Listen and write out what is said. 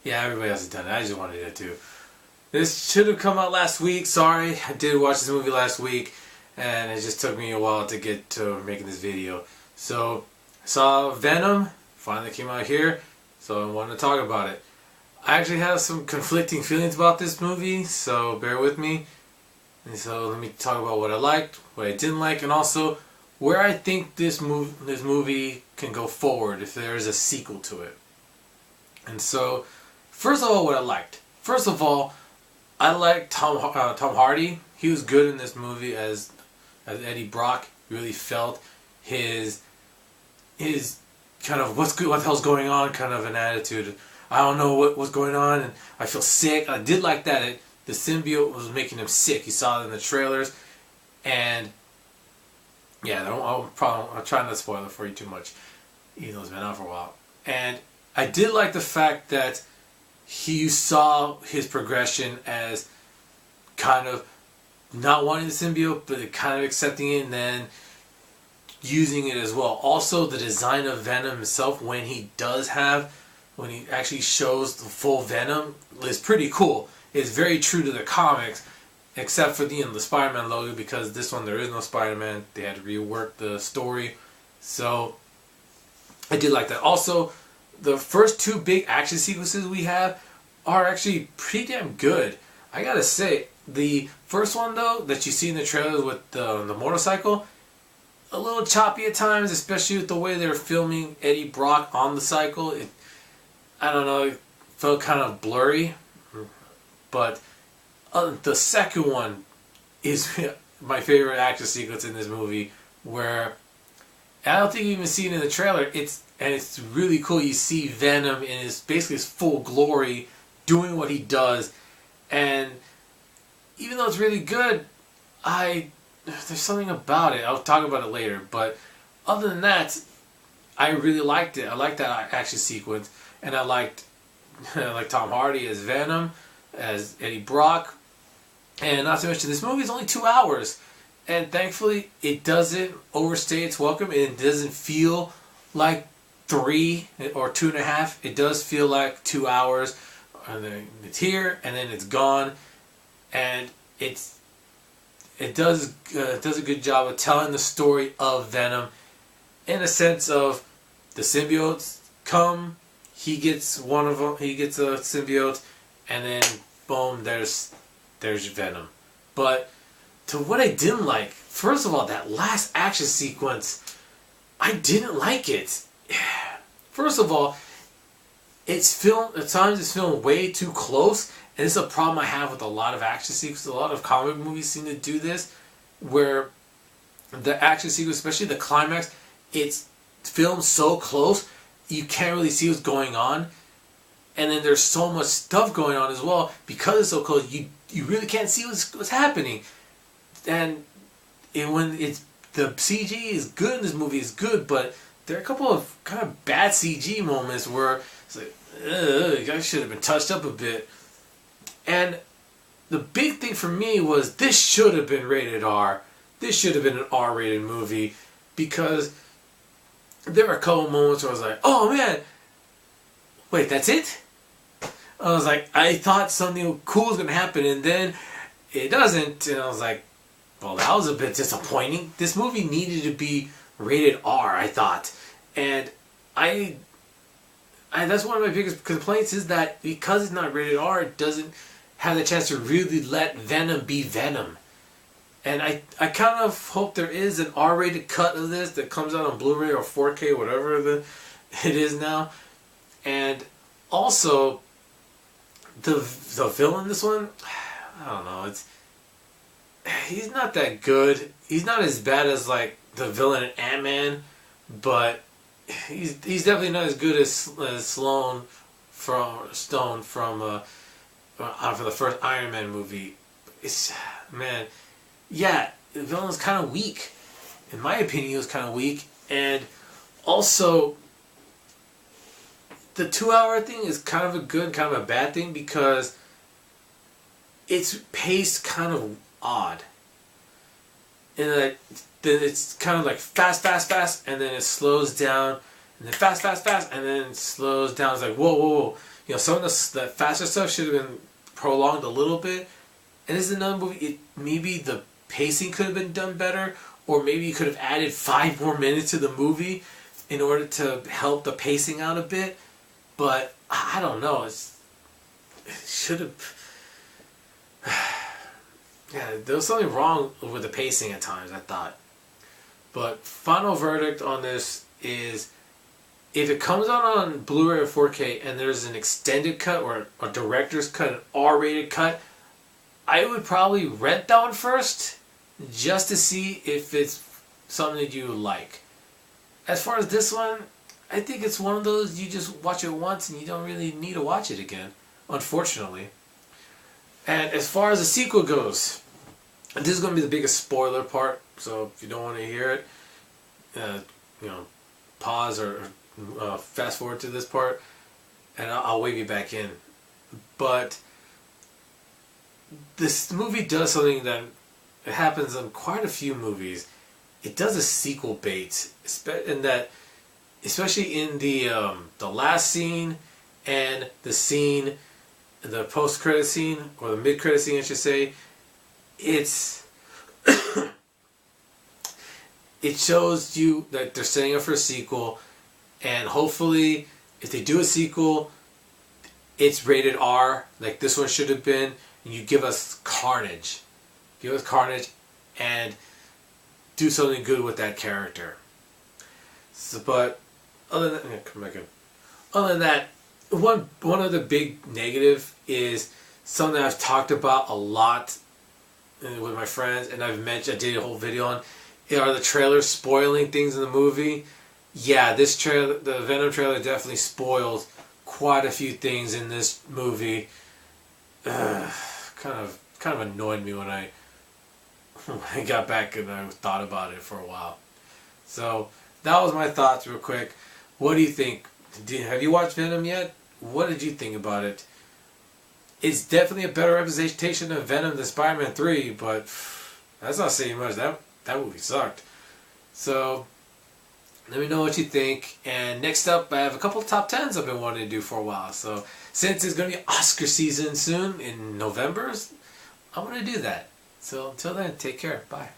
Yeah, everybody else has done it. I just wanted it to. This should have come out last week. Sorry, I did watch this movie last week, and it just took me a while to get to making this video. So, I saw Venom, finally came out here, so I wanted to talk about it. I actually have some conflicting feelings about this movie, so bear with me. And so let me talk about what I liked, what I didn't like, and also where I think this movie can go forward if there is a sequel to it. And so, first of all, what I liked. First of all, I liked Tom Hardy. He was good in this movie as Eddie Brock. Really felt his kind of what the hell's going on kind of an attitude. I don't know what's going on, and I feel sick. I did like that. The symbiote was making him sick. You saw it in the trailers, and yeah, I'll try not to spoil it for you too much, even though it's been out for a while. And I did like the fact that you saw his progression as kind of not wanting the symbiote, but kind of accepting it and then using it as well. Also, the design of Venom himself, when he actually shows the full Venom, is pretty cool. It's very true to the comics, except for the Spider-Man logo, because this one there is no Spider-Man. They had to rework the story. So, I did like that. Also, the first two big action sequences we have are actually pretty damn good. I gotta say, the first one though, that you see in the trailers with the motorcycle, a little choppy at times, especially with the way they're filming Eddie Brock on the cycle. I don't know, it felt kind of blurry. But the second one is my favorite action sequence in this movie, where I don't think you even see it in the trailer. It's really cool. You see Venom in his full glory, doing what he does, and even though it's really good, there's something about it. I'll talk about it later. But other than that, I really liked it. I liked that action sequence, and I liked Tom Hardy as Venom, as Eddie Brock, and not to mention this movie is only 2 hours, and thankfully it doesn't overstay its welcome. It doesn't feel like 3 or 2.5. It does feel like 2 hours, and then it's here and then it's gone, and it does a good job of telling the story of Venom in a sense of the symbiotes come, he gets one of them, he gets a symbiote, and then boom, there's Venom. But to what I didn't like, first of all, that last action sequence, I didn't like it. First of all, at times it's filmed way too close, and this is a problem I have with a lot of action sequences. A lot of comic movies seem to do this, where the action sequence, especially the climax, it's filmed so close, you can't really see what's going on. And then there's so much stuff going on as well, because it's so close, you really can't see what's happening. And when the CG is good in this movie, is good, but there are a couple of kind of bad CG moments where it's like, ugh, I should have been touched up a bit. And the big thing for me was this should have been rated R. This should have been an R-rated movie, because there were a couple moments where I was like, oh man, wait, that's it? I was like, I thought something cool was going to happen, and then it doesn't, and I was like, well, that was a bit disappointing. This movie needed to be rated R, I thought. And that's one of my biggest complaints, is that because it's not rated R, it doesn't have the chance to really let Venom be Venom. And I kind of hope there is an R-rated cut of this that comes out on Blu-ray or 4K, whatever it is now. And also, the villain in this one, I don't know, he's not that good. He's not as bad as like the villain in Ant-Man, but he's definitely not as good as Stone from the first Iron Man movie. Yeah, the villain was kind of weak. In my opinion, he was kind of weak, and also the 2-hour thing is kind of a good, kind of a bad thing, because it's paced kind of odd. And then it's kind of like fast, and then it slows down, and then fast, and then it slows down. It's like, whoa. some of the faster stuff should have been prolonged a little bit. And this is another movie. Maybe the pacing could have been done better, or maybe you could have added 5 more minutes to the movie in order to help the pacing out a bit. But I don't know. It should have. Yeah, there was something wrong with the pacing at times, I thought. But final verdict on this is, if it comes out on Blu-ray or 4K and there's an extended cut or a director's cut, an R-rated cut, I would probably rent that one first just to see if it's something that you like. As far as this one, I think it's one of those you just watch it once and you don't really need to watch it again, unfortunately. And as far as the sequel goes, this is going to be the biggest spoiler part, so if you don't want to hear it, pause or fast forward to this part, and I'll wave you back in. But this movie does something that happens in quite a few movies. It does a sequel bait, in that, especially in the last scene and the post-credit scene, or the mid-credit scene, I should say. It's it shows you that they're setting up for a sequel, and hopefully, if they do a sequel, it's rated R, like this one should have been. And you give us carnage, and do something good with that character. So, but other than that, come back in. Other than that, one other big negative is something that I've talked about a lot with my friends, and I did a whole video on, are the trailers spoiling things in the movie. Yeah, this trailer, the Venom trailer, definitely spoiled quite a few things in this movie. Kind of annoyed me when I got back and I thought about it for a while. So that was my thoughts real quick. What do you think? Have you watched Venom yet? What did you think about it? It's definitely a better representation of Venom than Spider-Man 3, but that's not saying much. That movie sucked. So let me know what you think. And next up, I have a couple of top 10s I've been wanting to do for a while. So since it's going to be Oscar season soon in November, I'm going to do that. So until then, take care. Bye.